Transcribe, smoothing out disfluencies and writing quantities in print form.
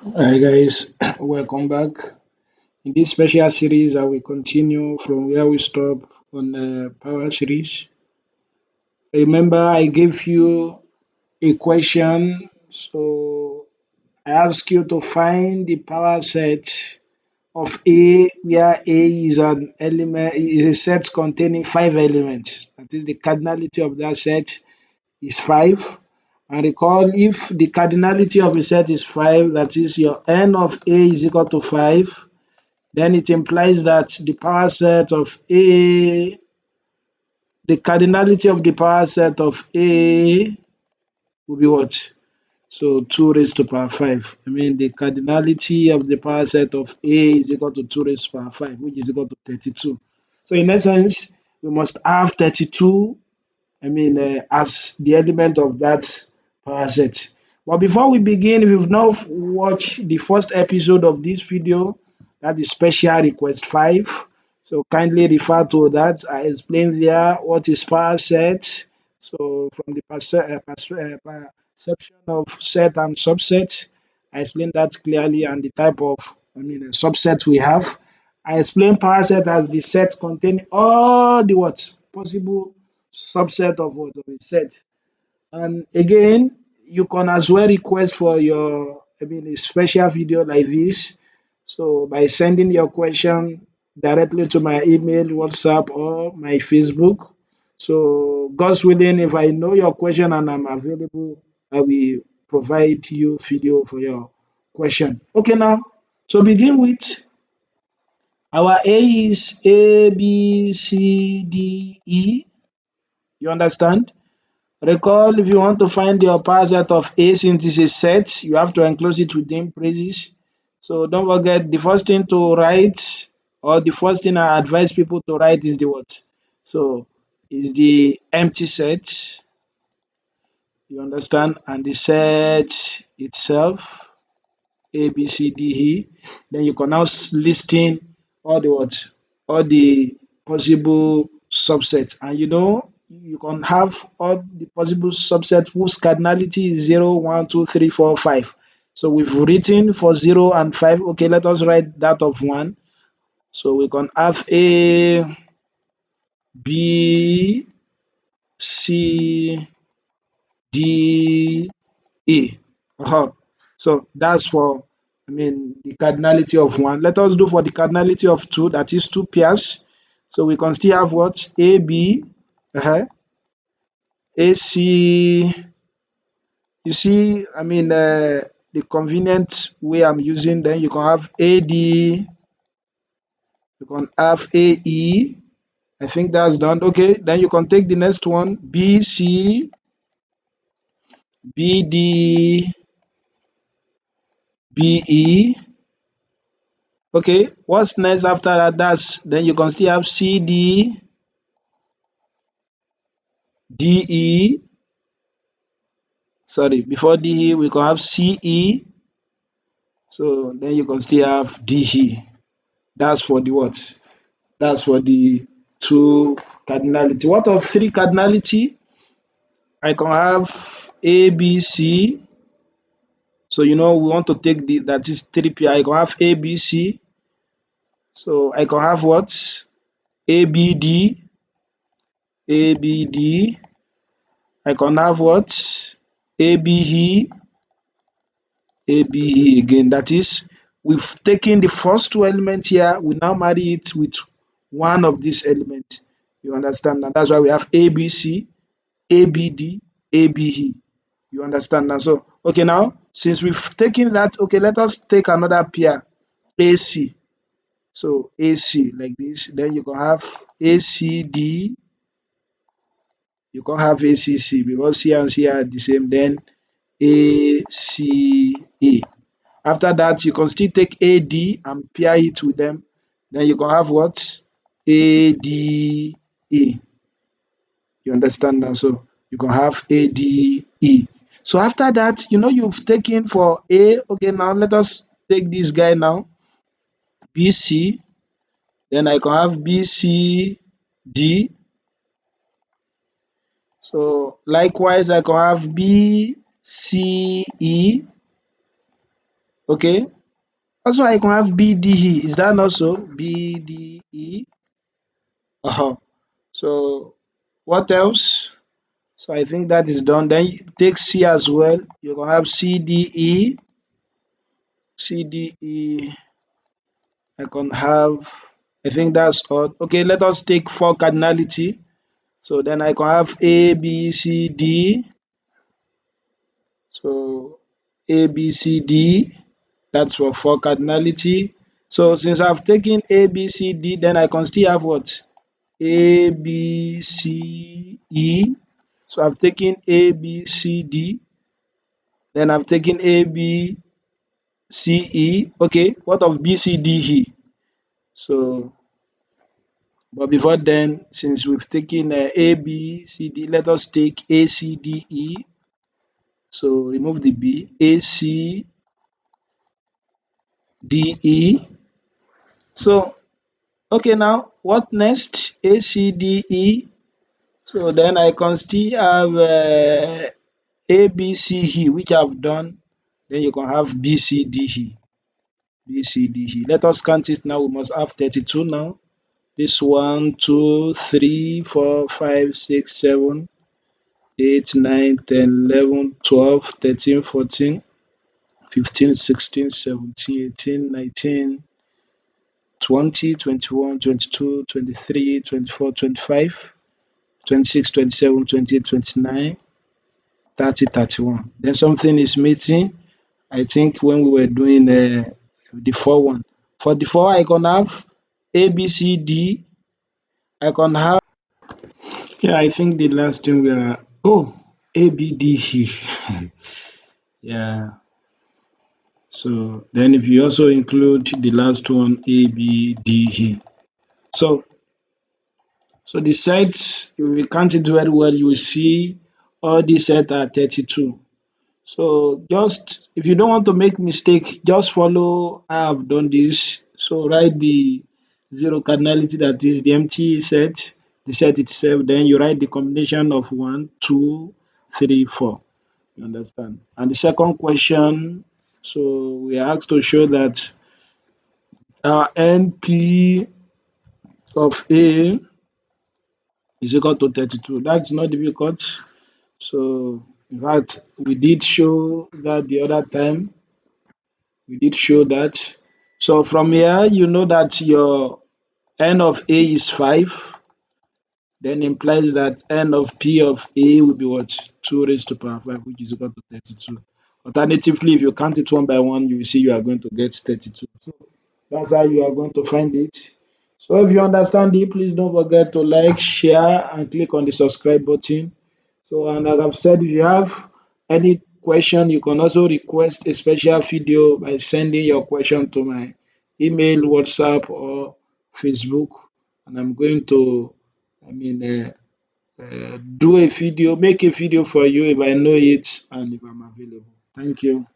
Hi guys, welcome back. In this special series, I will continue from where we stop on the power series. Remember, I gave you a question, so I ask you to find the power set of A, where A is an element, is a set containing five elements. That is, the cardinality of that set is five. And recall, if the cardinality of a set is five, that is, your n of A is equal to five. Then it implies that the power set of A, the cardinality of the power set of A will be what? So 2 raised to power 5. I mean, the cardinality of the power set of A is equal to 2 raised to power 5, which is equal to 32. So in essence, we must have 32, as the element of that power set. But before we begin, if you've not watched the first episode of this video, that is special request 5. So kindly refer to that. I explained there what is power set. So from the perception of set and subset, I explained that clearly, and the type of subset we have. I explained power set as the set containing all the what possible subset of what of a set. And again, you can as well request for a special video like this. So by sending your question directly to my email, WhatsApp, or my Facebook. So God's willing, if I know your question and I'm available, I will provide you video for your question. Okay, now to begin with, our A is A, B, C, D, E. You understand? Recall, if you want to find your power set of A, since it's a set, you have to enclose it within braces. So don't forget, the first thing to write, or the first thing I advise people to write, is the what? So is the empty set, you understand, and the set itself, A, B, C, D, E. Then you can now list in all the what? All the possible subsets. And you can have all the possible subsets whose cardinality is 0, 1, 2, 3, 4, 5. So we've written for 0 and 5. Okay, let us write that of 1. So we can have A, B, C, D, E. So that's for the cardinality of 1. Let us do for the cardinality of 2, that is 2 pairs. So we can still have what? AB, AC. You see, the convenient way I'm using, then you can have AD, you can have AE. I think that's done. Okay, then you can take the next one, BC, BD, BE. Okay, what's next after that? Then you can still have CD, DE. Sorry, before DE we can have CE. So then you can still have DE. That's for the what? That's for the two cardinality. What of three cardinality? I can have ABC. So we want to take that is 3 pair. I can have ABC. So I can have what? ABD, ABD. I can have what? ABE, ABE again. That is, we've taken the first two elements here, we now marry it with one of these elements. You understand? And that's why we have ABC, ABD, ABE. You understand now? So, okay, now, since we've taken that, okay, let us take another pair, AC. So, AC like this. Then you can have ACD, you can have ACC, because C and C are the same. Then ACA. After that, you can still take AD and pair it with them. Then you can have what? ADE. You understand now? So you can have ADE. So after that, you've taken for A. Okay, now let us take this guy now. BC. Then I can have BCD. So likewise, I can have BCE. Okay. Also, I can have BDE. Is that not so? BDE. Uh-huh. So, what else? So, I think that is done. Then you take C as well. You can have CDE. CDE. I can have, I think that's all. Okay, let us take four cardinality. So, then I can have A, B, C, D. So, A, B, C, D. That's for four cardinality. So, since I've taken A, B, C, D, then I can still have what? A, B, C, E. So I've taken A, B, C, D. Then I've taken A, B, C, E. Okay, what of B, C, D, E? So, but before then, since we've taken A, B, C, D, let us take A, C, D, E. So remove the B. A, C, D, E. So, okay, now what next? A, C, D, E. So then I can still have A, B, C, E, which I've done. Then you can have B, C, D, E. B, C, D, E. Let us count it now. We must have 32 now. This 1, 2, 3, 4, 5, 6, 7, 8, 9, 10, 11, 12, 13, 14, 15, 16, 17, 18, 19, 20, 21, 22, 23, 24, 25, 26, 27, 28, 29, 30, 31. Then something is missing. I think when we were doing the four one. For the four, I can have A, B, C, D. I can have, yeah, I think the last thing we are, oh, A, B, D, E. Yeah. So then if you also include the last one, A, B, D, E. So, so the sets, if you count it very well, you will see all these sets are 32. So just if you don't want to make mistake, just follow how I've done this. So write the zero cardinality, that is the empty set, the set itself, then you write the combination of 1, 2, 3, 4. You understand? And the second question, so we are asked to show that our NP of A is equal to 32. That's not difficult. So in fact, we did show that the other time. We did show that. So from here, you know that your n of A is 5, then implies that n of P of A will be what? 2 raised to power 5, which is equal to 32. Alternatively, if you count it one by one, you will see you are going to get 32. So that's how you are going to find it. So if you understand it, please don't forget to like, share, and click on the subscribe button. So, and as I've said, if you have any question, you can also request a special video by sending your question to my email, WhatsApp, or Facebook, and I'm going to, I mean, do a video, make a video for you if I know it and if I'm available. Thank you.